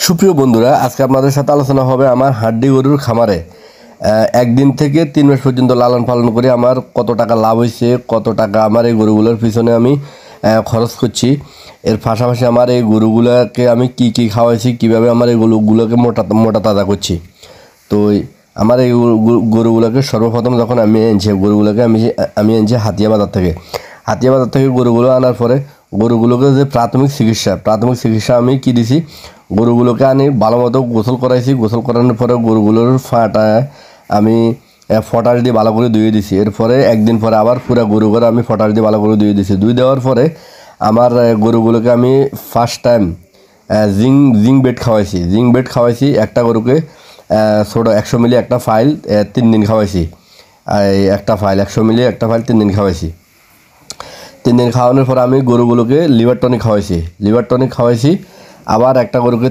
সুপ্রিয় বন্ধুরা, আজকে আপনাদের সাথে আলোচনা হবে আমার হাড্ডি গরুর খামারে একদিন থেকে 3 মাস পর্যন্ত লালন পালন করে আমার কত টাকা লাভ হয়েছে, কত টাকা আমার এই গরুগুলোর পিছনে আমি খরচ করছি। এর পাশাপাশি আমার এই গরুগুলোকে আমি কি কি খাওয়াইছি, কীভাবে আমার এই গরুগুলোকে মোটা তাজা করছি। তো আমার এই গরুগুলোকে সর্বপ্রথম যখন আমি এনেছি গরুগুলোকে আমি এনেছি হাতিয়া বাজার থেকে। হাতিয়া বাজার থেকে গরুগুলো আনার পরে গরুগুলোকে যে প্রাথমিক চিকিৎসা আমি কি দিছি, গরুগুলোকে আনি ভালো মতো গোসল করাইছি। গোসল করানোর পরে গরুগুলোর ফাটা আমি ফটার দিয়ে ভালো করে ধুয়ে দিছি। এরপরে একদিন পরে আবার পুরো গরুগুলো আমি ফটার দিয়ে ভালো করে ধুয়ে দিছি। ধুয়ে দেওয়ার পরে আমার গরুগুলোকে আমি ফার্স্ট টাইম জিঙ্ক বেড খাওয়াইছি একটা গরুকে। ছোটো 100 মিলি একটা ফাইল 3 দিন খাওয়াইছি। একটা ফাইল 100 মিলি একটা ফাইল 3 দিন খাওয়াইছি। 3 দিন খাওয়ানোর পর আমি গরুগুলোকে লিভার টনিক খাওয়াইছি। আবার একটা গরুকে